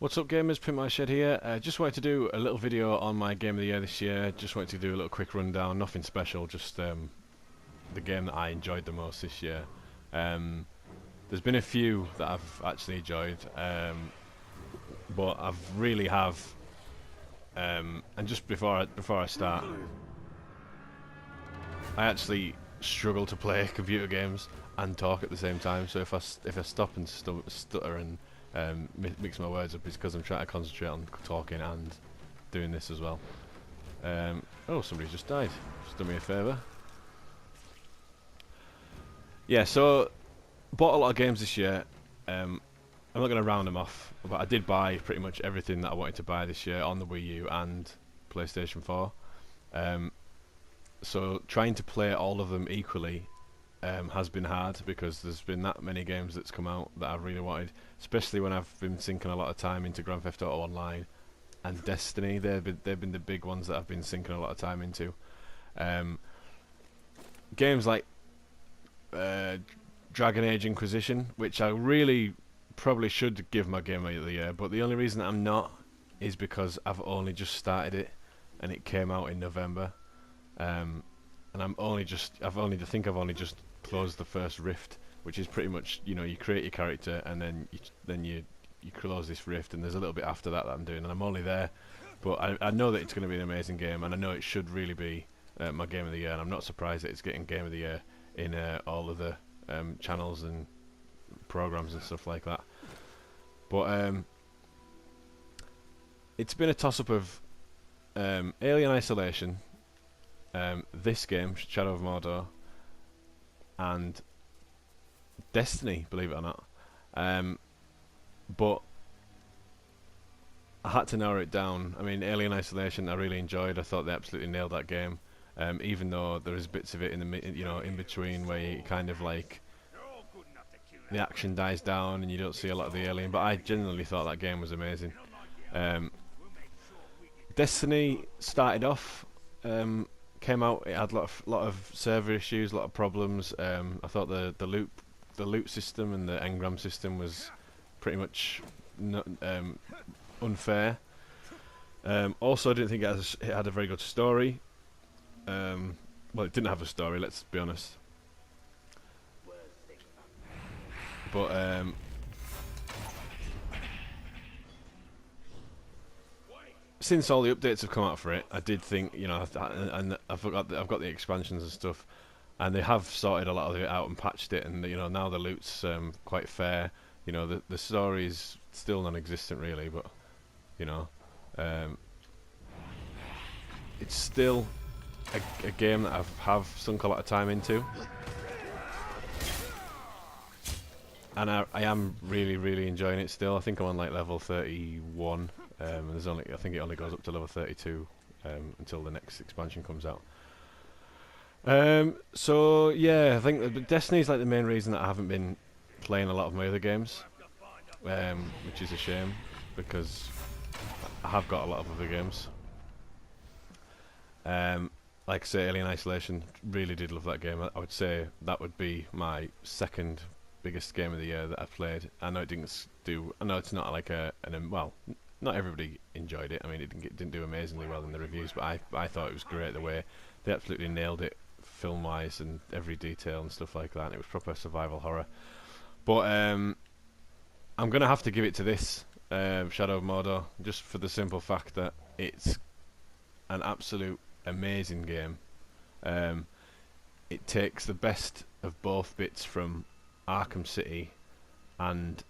What's up gamers, Pimp My Shed here. Just wanted to do a little video on my game of the year this year. Just wanted to do a little quick rundown, nothing special, just the game that I enjoyed the most this year. There's been a few that I've actually enjoyed, but I've really have. And just before I start, I actually struggle to play computer games and talk at the same time. So if I stop and stutter and mix my words up, it's because I'm trying to concentrate on talking and doing this as well. Oh, somebody's just died. Just done me a favour. Yeah, so bought a lot of games this year. I'm not going to round them off, but I did buy pretty much everything that I wanted to buy this year on the Wii U and PlayStation 4. So trying to play all of them equally has been hard because there's been that many games that's come out that I really wanted, especially when I've been sinking a lot of time into Grand Theft Auto Online and Destiny. They've been the big ones that I've been sinking a lot of time into. Games like Dragon Age Inquisition, which I really probably should give my game of the year, but the only reason I'm not is because I've only just started it and it came out in November. And I've only just closed the first rift, which is pretty much, you know, you create your character and then you close this rift, and there's a little bit after that I'm doing, and I'm only there, but I know that it's going to be an amazing game, and I know it should really be my game of the year, and I'm not surprised that it's getting game of the year in all of the channels and programs and stuff like that. But it's been a toss-up of Alien Isolation, this game, Shadow of Mordor, and Destiny, believe it or not. But I had to narrow it down. I mean, Alien Isolation I really enjoyed. I thought they absolutely nailed that game. Even though there is bits of it in between where you kind of like the action dies down and you don't see a lot of the alien. But I genuinely thought that game was amazing. Destiny started off. Came out, it had a lot of server issues, a lot of problems. I thought the loot system and the engram system was pretty much unfair. Also, I didn't think it had a very good story. Well, it didn't have a story, let's be honest. But since all the updates have come out for it, I did think, you know, and I've got the expansions and stuff, and they have sorted a lot of it out and patched it, and you know now the loot's quite fair. You know, the story is still non-existent really, but you know, it's still a game that have sunk a lot of time into, and I am really enjoying it still. I think I'm on like level 31. And there's only, I think it only goes up to level 32 until the next expansion comes out. So yeah, I think Destiny is like the main reason that I haven't been playing a lot of my other games, which is a shame because I have got a lot of other games. Like I say, Alien Isolation, really did love that game. I would say that would be my second biggest game of the year that I've played. I know it didn't do. I know it's not like well. Not everybody enjoyed it. I mean, it didn't do amazingly well in the reviews, but I thought it was great the way they absolutely nailed it, film-wise and every detail and stuff like that. And it was proper survival horror. But I'm gonna have to give it to this Shadow of Mordor, just for the simple fact that it's an absolute amazing game. It takes the best of both bits from Arkham City and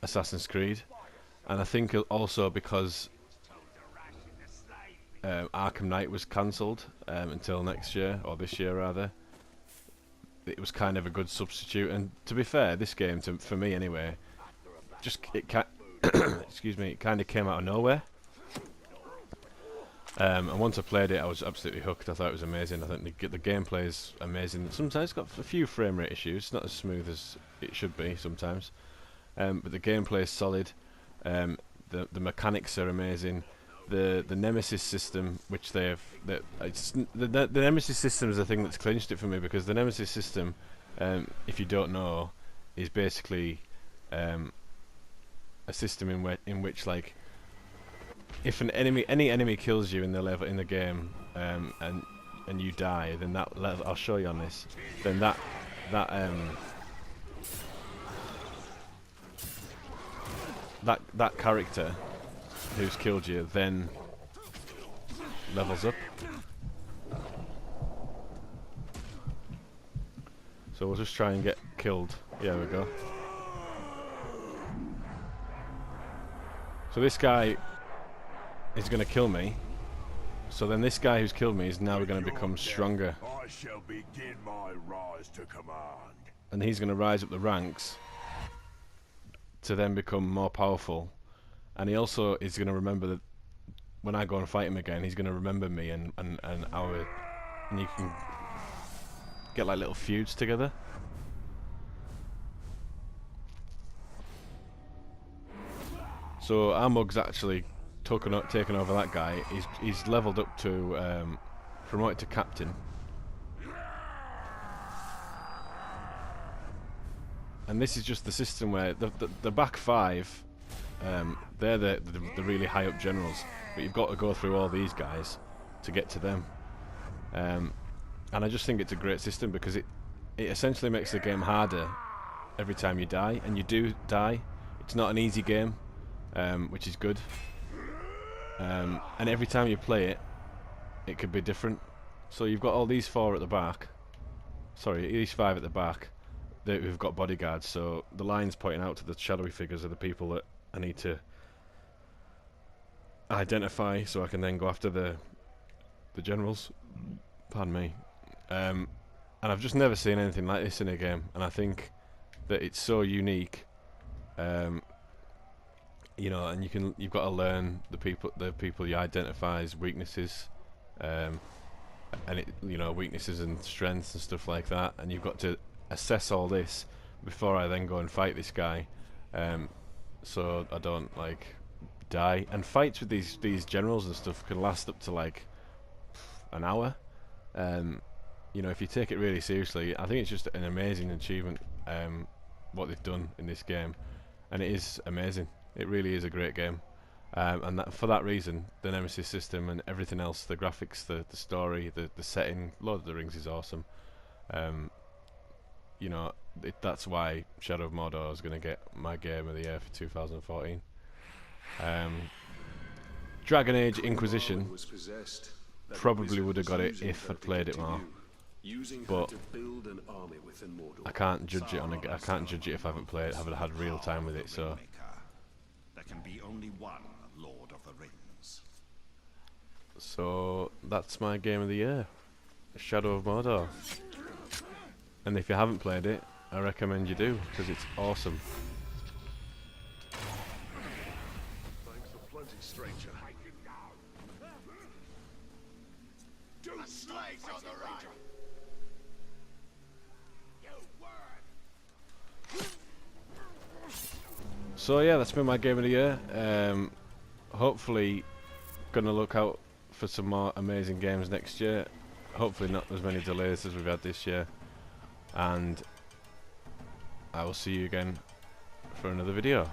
Assassin's Creed, and I think also because Arkham Knight was cancelled until next year, or this year rather, it was kind of a good substitute. And to be fair, this game, for me anyway, excuse me, it kind of came out of nowhere. And once I played it, I was absolutely hooked. I thought it was amazing. I think the gameplay is amazing. Sometimes it's got a few frame rate issues. It's not as smooth as it should be sometimes. But the gameplay is solid. The mechanics are amazing. The Nemesis system, which the Nemesis system is the thing that's clinched it for me, because the Nemesis system, if you don't know, is basically a system in which like if any enemy kills you in the game, and you die, then that level, I'll show you on this. Then that character who's killed you then levels up. So we'll just try and get killed. There we go. So this guy is going to kill me. So then this guy who's killed me is now going to become stronger. I shall begin my rise to command. And he's going to rise up the ranks to then become more powerful. And he also is going to remember that when I go and fight him again, he's going to remember me, and you can get like little feuds together. So Armug's actually taken over that guy. He's leveled up to promoted to captain. And this is just the system where the back five, they're the really high up generals, but you've got to go through all these guys to get to them. And I just think it's a great system because it essentially makes the game harder every time you die, and you do die. It's not an easy game, which is good. And every time you play it, it could be different. So you've got all these four at the back. Sorry, these five at the back who've got bodyguards. So the lines pointing out to the shadowy figures are the people that I need to identify, so I can then go after the generals. Pardon me. And I've just never seen anything like this in a game, and I think that it's so unique. You know, and you've got to learn the people you identify's weaknesses, and weaknesses and strengths and stuff like that, and you've got to assess all this before I then go and fight this guy, so I don't like die. And fights with these generals and stuff can last up to like an hour. You know, if you take it really seriously, I think it's just an amazing achievement, what they've done in this game, and it is amazing. It really is a great game, and for that reason, the Nemesis system and everything else, the graphics, the story, the setting, Lord of the Rings is awesome. You know, that's why Shadow of Mordor is going to get my game of the year for 2014. Dragon Age Inquisition probably would have got it if I'd played it more, but I can't judge it I can't judge it if I haven't had real time with it. So there can be only one Lord of the Rings. So that's my game of the year, Shadow of Mordor. And if you haven't played it, I recommend you do, because it's awesome. Thanks a plenty, stranger. On the right. So yeah, that's been my game of the year. Hopefully gonna look out for some more amazing games next year. Hopefully not as many delays as we've had this year. And I will see you again for another video.